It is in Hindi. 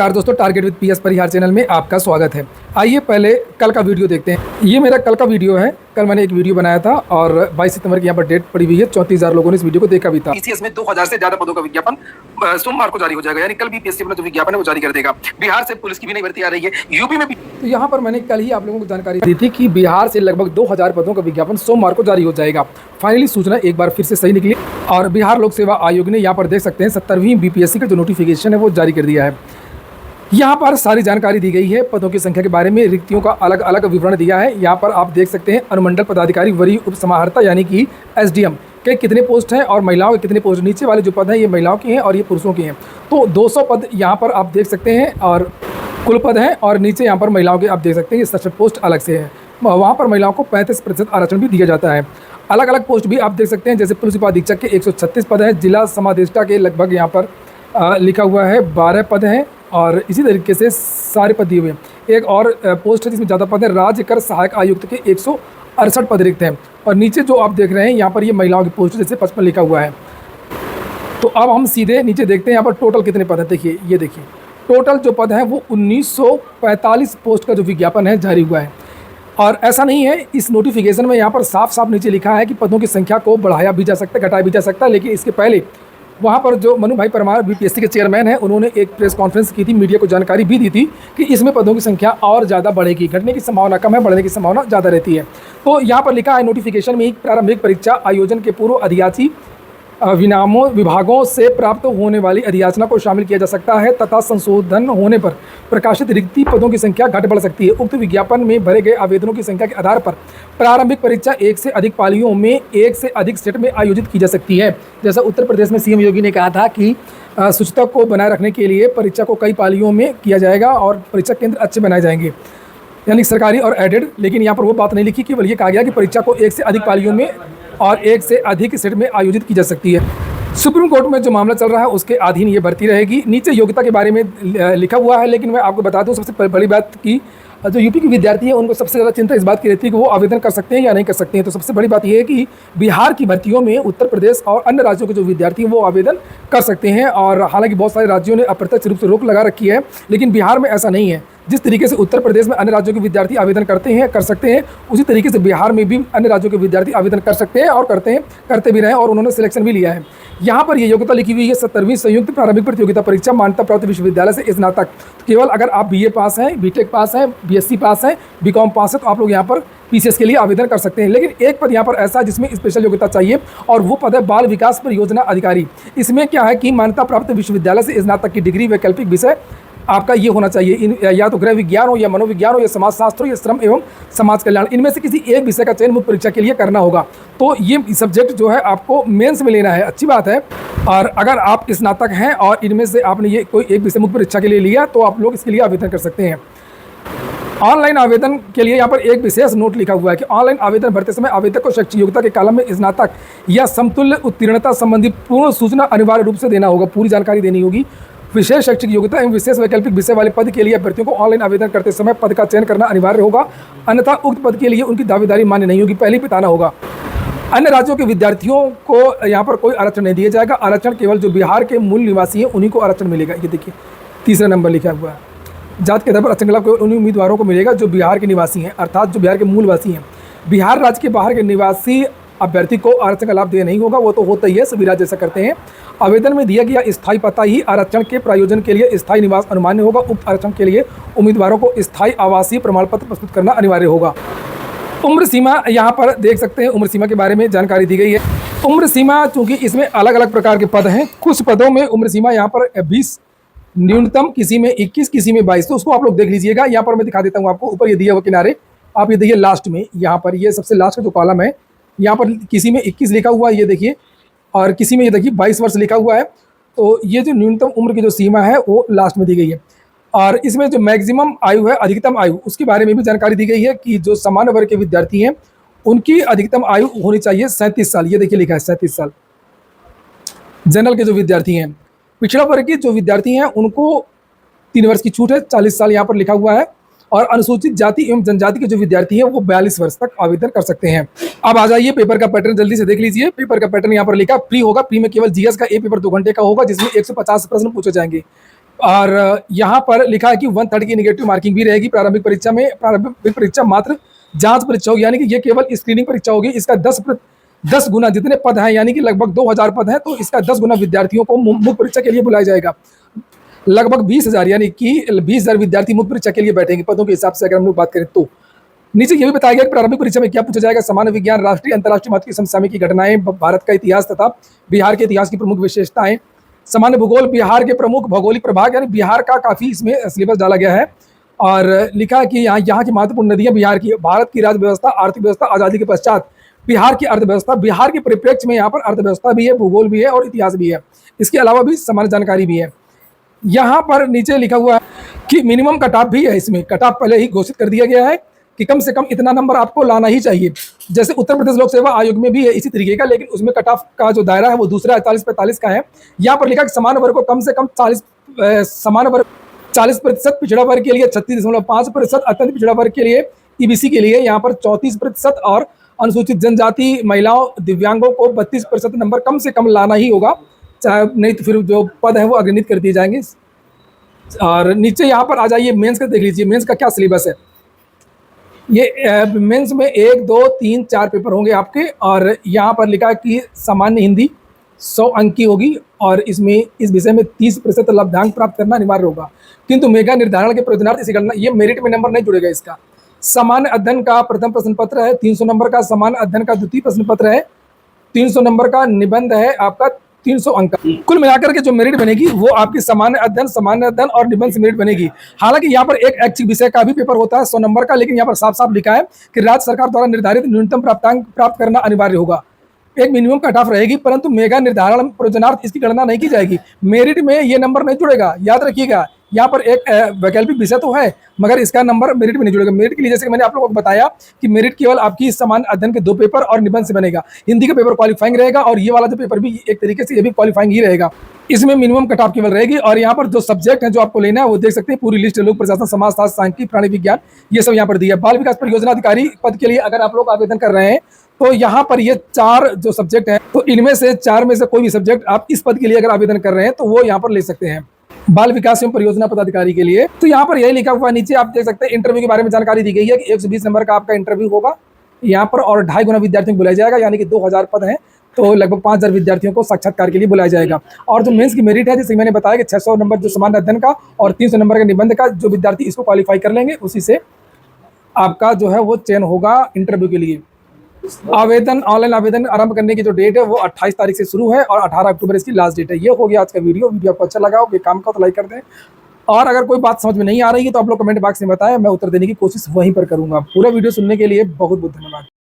नमस्कार दोस्तों, target with PS Parihar channel में आपका स्वागत है। आइए पहले कल का वीडियो देखते हैं। ये मेरा कल का वीडियो है। कल मैंने एक वीडियो बनाया था और 22 सितंबर की यहाँ पर डेट पड़ी हुई है। 34,000 लोगों ने इस वीडियो को देखा भी था। टीसीएस में 2000 से ज्यादा पदों का विज्ञापन सोमवार को जारी हो जाएगा, यानी कल बीपीएससी अपना जो विज्ञापन है वो जारी कर देगा। बिहार से पुलिस की भी नई भर्ती आ रही है, यूपी में भी। तो यहाँ पर मैंने कल ही आप लोगों को जानकारी दी थी कि बिहार से लगभग 2000 पदों का विज्ञापन सोमवार को जारी हो जाएगा। फाइनली सूचना एक बार फिर से सही निकली और बिहार लोक सेवा आयोग ने यहाँ पर देख सकते हैं 70वीं बीपीएससी का जो नोटिफिकेशन है वो जारी कर दिया है। यहाँ पर सारी जानकारी दी गई है, पदों की संख्या के बारे में, रिक्तियों का अलग अलग विवरण दिया है। यहाँ पर आप देख सकते हैं अनुमंडल पदाधिकारी वरीय उप समाहर्ता यानी कि एसडीएम के कितने पोस्ट हैं और महिलाओं के कितने पोस्ट। नीचे वाले जो पद हैं ये महिलाओं के हैं और ये पुरुषों के हैं। तो 200 पद यहाँ पर आप देख सकते हैं और कुल पद हैं, और नीचे यहाँ पर महिलाओं के आप देख सकते हैं ये 67 पोस्ट अलग से है। वहाँ पर महिलाओं को 35% आरक्षण भी दिया जाता है। अलग अलग पोस्ट भी आप देख सकते हैं, जैसे पुलिस उपाधीक्षक के 136 पद हैं, जिला समादेष्टा के लगभग यहाँ पर लिखा हुआ है 12 पद हैं, और इसी तरीके से सारे पद दिए हुए हैं। एक और पोस्ट है जिसमें ज़्यादा पद है, राज्य कर सहायक आयुक्त के 168 पद रिक्त हैं। और नीचे जो आप देख रहे हैं यहाँ पर ये महिलाओं की पोस्ट जैसे 55 लिखा हुआ है। तो अब हम सीधे नीचे देखते हैं यहाँ पर टोटल कितने पद हैं। देखिए, ये देखिए टोटल जो पद हैं वो 1945 पोस्ट का जो विज्ञापन है जारी हुआ है। और ऐसा नहीं है, इस नोटिफिकेशन में यहाँ पर साफ साफ नीचे लिखा है कि पदों की संख्या को बढ़ाया भी जा सकता है, घटाया भी जा सकता है। लेकिन इसके पहले वहाँ पर जो मनु भाई परमार बीपीएससी के चेयरमैन हैं, उन्होंने एक प्रेस कॉन्फ्रेंस की थी, मीडिया को जानकारी भी दी थी कि इसमें पदों की संख्या और ज़्यादा बढ़ेगी। घटने की संभावना कम है, बढ़ने की संभावना ज़्यादा रहती है। तो यहाँ पर लिखा है नोटिफिकेशन में, प्रारंभिक परीक्षा आयोजन के पूर्व अधियाची विभागों से प्राप्त होने वाली अधियाचना को शामिल किया जा सकता है तथा संशोधन होने पर प्रकाशित रिक्ति पदों की संख्या घट बढ़ सकती है। उक्त विज्ञापन में भरे गए आवेदनों की संख्या के आधार पर प्रारंभिक परीक्षा एक से अधिक पालियों में एक से अधिक सेट में आयोजित की जा सकती है। जैसा उत्तर प्रदेश में सीएम योगी ने कहा था कि शुचिता को बनाए रखने के लिए परीक्षा को कई पालियों में किया जाएगा और परीक्षा केंद्र अच्छे बनाए जाएंगे, यानी सरकारी और एडेड। लेकिन यहाँ पर वो बात नहीं लिखी, केवल ये कहा गया कि परीक्षा को एक से अधिक पालियों में और एक से अधिक सेट में आयोजित की जा सकती है। सुप्रीम कोर्ट में जो मामला चल रहा है उसके अधीन ये भर्ती रहेगी। नीचे योग्यता के बारे में लिखा हुआ है, लेकिन मैं आपको बता दूं सबसे बड़ी बात की जो यूपी के विद्यार्थी हैं उनको सबसे ज़्यादा चिंता इस बात की रहती है कि वो आवेदन कर सकते हैं या नहीं कर सकते हैं। तो सबसे बड़ी बात यह है कि बिहार की भर्तियों में उत्तर प्रदेश और अन्य राज्यों के जो विद्यार्थी हैं वो आवेदन कर सकते हैं। और हालांकि बहुत सारे राज्यों ने अप्रत्यक्ष रूप से रोक लगा रखी है, लेकिन बिहार में ऐसा नहीं है। जिस तरीके से उत्तर प्रदेश में अन्य राज्यों के विद्यार्थी आवेदन करते हैं, कर सकते हैं, उसी तरीके से बिहार में भी अन्य राज्यों के विद्यार्थी आवेदन कर सकते हैं और करते हैं, करते भी रहे और उन्होंने सिलेक्शन भी लिया है। यहाँ पर ये योग्यता लिखी हुई है 70वीं संयुक्त प्रारंभिक प्रतियोगिता परीक्षा मान्यता प्राप्त विश्वविद्यालय से स्नातक। केवल अगर आप बीए पास हैं, बीटेक पास हैं, बीएससी पास हैं, बीकॉम पास है तो आप लोग यहाँ पर पीसीएस के लिए आवेदन कर सकते हैं। लेकिन एक पद यहाँ पर ऐसा है जिसमें स्पेशल योग्यता चाहिए और वो पद है बाल विकास परियोजना अधिकारी। इसमें क्या है कि मान्यता प्राप्त विश्वविद्यालय से स्नातक की डिग्री, वैकल्पिक विषय आपका ये होना चाहिए, या तो गृह विज्ञान हो या मनोविज्ञान हो या समाजशास्त्र हो या श्रम एवं समाज कल्याण, इनमें से किसी एक विषय का चयन मुख्य परीक्षा के लिए करना होगा। तो ये सब्जेक्ट जो है आपको मेंस में लेना है, अच्छी बात है। और अगर आप स्नातक हैं और इनमें से आपने ये कोई एक विषय मुख्य परीक्षा के लिए लिया तो आप लोग इसके लिए आवेदन कर सकते हैं। ऑनलाइन आवेदन के लिए यहाँ पर एक विशेष नोट लिखा हुआ है कि ऑनलाइन आवेदन भरते समय आवेदक को शैक्षिक योग्यता के कॉलम में स्नातक या समतुल्य उत्तीर्णता संबंधी पूर्ण सूचना अनिवार्य रूप से देना होगा, पूरी जानकारी देनी होगी। विशेष शैक्षिक योग्यता एवं विशेष वैकल्पिक विषय वाले पद के लिए अभ्यर्थियों को ऑनलाइन आवेदन करते समय पद का चयन करना अनिवार्य होगा, अन्यथा उक्त पद के लिए उनकी दावेदारी मान्य नहीं होगी, पहले ही बताना होगा। अन्य राज्यों के विद्यार्थियों को यहाँ पर कोई आरक्षण नहीं दिया जाएगा। आरक्षण केवल जो बिहार के मूल निवासी हैं उन्हीं को आरक्षण मिलेगा। ये देखिए तीसरा नंबर लिखा हुआ है, जात के आधार पर आरक्षण का लाभ केवल उन्हीं उम्मीदवारों को मिलेगा जो बिहार के निवासी हैं, अर्थात जो बिहार के मूल वासी हैं। बिहार राज्य के बाहर के निवासी अभ्यर्थी को आरक्षण का लाभ देना नहीं होगा, वो तो होता ही है, सभी राज्य ऐसा करते हैं। आवेदन में दिया गया स्थायी पता ही आरक्षण के प्रायोजन के लिए स्थायी निवास अनुमान्य होगा। उक्त आरक्षण के लिए उम्मीदवारों को स्थायी आवासीय प्रमाण पत्र प्रस्तुत करना अनिवार्य होगा। उम्र सीमा यहाँ पर देख सकते हैं, उम्र सीमा के बारे में जानकारी दी गई है। उम्र सीमा चूँकि इसमें अलग अलग प्रकार के पद हैं, कुछ पदों में उम्र सीमा यहाँ पर 20 न्यूनतम, किसी में 21, किसी में 22, तो उसको आप लोग देख लीजिएगा। यहाँ पर मैं दिखा देता हूँ आपको, ऊपर ये दिया हुआ किनारे, आप ये देखिए लास्ट में, यहाँ पर ये सबसे लास्ट का जो कॉलम है, यहाँ पर किसी में 21 लिखा हुआ है, ये देखिए, और किसी में ये देखिए 22 वर्ष लिखा हुआ है। तो ये जो न्यूनतम उम्र की जो सीमा है वो लास्ट में दी गई है। और इसमें जो मैक्सिमम आयु है, अधिकतम आयु, उसके बारे में भी जानकारी दी गई है कि जो सामान्य वर्ग के विद्यार्थी हैं उनकी अधिकतम आयु होनी चाहिए 37 साल, ये देखिए लिखा है 37 साल। जनरल के जो विद्यार्थी हैं, पिछड़ा वर्ग के जो विद्यार्थी हैं उनको 3 वर्ष की छूट है, 40 साल यहाँ पर लिखा हुआ है। और अनुसूचित जाति एवं जनजाति के जो विद्यार्थी हैं वो 42 वर्ष तक आवेदन कर सकते हैं। अब आ जाइए पेपर का पैटर्न, जल्दी से देख लीजिए। पेपर का पैटर्न यहाँ पर लिखा, प्री होगा, प्री में केवल जीएस का एक पेपर 2 घंटे का होगा जिसमें 150 प्रश्न पूछे जाएंगे। और यहाँ पर लिखा है कि 130 की नेगेटिव मार्किंग भी रहेगी प्रारंभिक परीक्षा में। प्रारंभिक परीक्षा मात्र जांच परीक्षा होगी, यानी कि ये केवल स्क्रीनिंग परीक्षा होगी। इसका 10 गुना जितने पद हैं, यानी कि लगभग 2000 पद हैं, तो इसका 10 गुना विद्यार्थियों को मुख्य परीक्षा के लिए बुलाया जाएगा। लगभग 20,000 यानी कि 20,000 विद्यार्थी मुख्य परीक्षा के लिए बैठेंगे पदों के हिसाब से अगर हम लोग बात करें तो। नीचे ये भी बताया गया कि प्रारंभिक परीक्षा में क्या पूछा जाएगा। सामान्य विज्ञान, राष्ट्रीय अंतर्राष्ट्रीय महत्व की समसामयिक की घटनाएं, भारत का इतिहास तथा बिहार के इतिहास की प्रमुख विशेषताएं, सामान्य भूगोल, बिहार के प्रमुख भौगोलिक प्रभाग, यानी बिहार का काफी इसमें सिलेबस डाला गया है। और लिखा है कि यहाँ की महत्वपूर्ण नदियां बिहार की, भारत की राज्य व्यवस्था, आर्थिक व्यवस्था, आजादी के पश्चात बिहार की अर्थव्यवस्था, बिहार के परिप्रेक्ष्य में यहाँ पर अर्थव्यवस्था भी है, भूगोल भी है और इतिहास भी है। इसके अलावा भी सामान्य जानकारी भी है। यहाँ पर नीचे लिखा हुआ है कि मिनिमम कट ऑफ भी है। इसमें कट ऑफ पहले ही घोषित कर दिया गया है कि कम से कम इतना नंबर आपको लाना ही चाहिए। जैसे उत्तर प्रदेश लोक सेवा आयोग में भी है इसी तरीके का, लेकिन उसमें कट ऑफ का जो दायरा है वो दूसरा 40-45 का है। यहाँ पर लिखा कि समान वर्ग को कम से कम 40% पिछड़ा वर्ग के लिए 36.5%, अत्यंत पिछड़ा वर्ग के लिए ईबीसी के लिए यहाँ पर 34% और अनुसूचित जनजाति, महिलाओं, दिव्यांगों को 32% नंबर कम से कम लाना ही होगा, चाहे नहीं तो फिर जो पद है वो अग्रणित कर दिए जाएंगे। और नीचे यहाँ पर आ जाइए, मेंस का देख लीजिए, मेंस का क्या सिलेबस है। ये मेंस में 1, 2, 3, 4 पेपर होंगे आपके। और यहाँ पर लिखा है कि सामान्य हिंदी 100 अंक की होगी और इसमें इस विषय में 30% लब्धांक प्राप्त करना अनिवार्य होगा, किंतु मेगा निर्धारण के प्रयोजनार्थ इसी गणना, ये मेरिट में नंबर नहीं जुड़ेगा इसका। सामान्य अध्ययन का प्रथम प्रश्न पत्र है 300 नंबर का, सामान्य अध्ययन का द्वितीय प्रश्न पत्र है 300 नंबर का, निबंध है आपका 300 अंक का। कुल मिलाकर के जो मेरिट बनेगी वो आपकी सामान्य अध्ययन और निबंध से मेरिट बनेगी। हालांकि यहाँ पर एक ऐच्छिक विषय का भी पेपर होता है 100 नंबर का, लेकिन यहाँ पर साफ साफ लिखा है कि राज्य सरकार द्वारा निर्धारित न्यूनतम प्राप्तांक प्राप्त करना अनिवार्य होगा। एक मिनिमम कट ऑफ रहेगी, परंतु मेगा निर्धारण प्रयोजनार्थ इसकी गणना नहीं की जाएगी। मेरिट में ये नंबर नहीं जुड़ेगा, याद रखिएगा। यहाँ पर एक वैकल्पिक विषय तो है मगर इसका नंबर मेरिट में नहीं जुड़ेगा। मेरिट के लिए जैसे कि मैंने आप लोगों को बताया कि मेरिट केवल आपकी सामान्य अध्ययन के 2 पेपर और निबंध से बनेगा। हिंदी का पेपर क्वालिफाइंग रहेगा और ये वाला जो पेपर भी एक तरीके से ये भी क्वालिफाइंग ही रहेगा। इसमें मिनिमम कट ऑफ केवल रहेगी। और यहाँ पर जो सब्जेक्ट है जो आपको लेना है वो देख सकते हैं, पूरी लिस्ट, लोक प्रशासन, समाजशास्त्र, सांख्यिकी, प्राणी विज्ञान, ये सब यहाँ पर दिया है। बाल विकास परियोजना अधिकारी पद के लिए अगर आप लोग आवेदन कर रहे हैं तो यहाँ पर ये 4 जो सब्जेक्ट हैं, तो इनमें से 4 में से कोई भी सब्जेक्ट आप इस पद के लिए अगर आवेदन कर रहे हैं तो वो यहाँ पर ले सकते हैं, बाल विकास एवं परियोजना पदाधिकारी के लिए। तो यहाँ पर यही लिखा हुआ नीचे आप देख सकते हैं, इंटरव्यू के बारे में जानकारी दी गई है कि 120 नंबर का आपका इंटरव्यू होगा यहाँ पर और 2.5 गुना विद्यार्थियों को बुलाया जाएगा, यानी कि 2000 पद हैं तो लगभग 5000 विद्यार्थियों को साक्षात्कार के लिए बुलाया जाएगा। और जो मेंस की मेरिट है, जैसे मैंने बताया कि 600 नंबर जो सामान्य अध्ययन का और 300 नंबर का निबंध का, जो विद्यार्थी इसको क्वालिफाई कर लेंगे उसी से आपका जो है वो चयन होगा इंटरव्यू के लिए। आवेदन, ऑनलाइन आवेदन आरंभ करने की जो डेट है वो 28 तारीख से शुरू है और 18 अक्टूबर इसकी लास्ट डेट है। ये हो गया आज का वीडियो आपको अच्छा लगा हो, ये काम का तो लाइक कर दें। और अगर कोई बात समझ में नहीं आ रही है तो आप लोग कमेंट बॉक्स में बताएं, मैं उत्तर देने की कोशिश वहीं पर करूंगा। पूरा वीडियो सुनने के लिए बहुत बहुत धन्यवाद।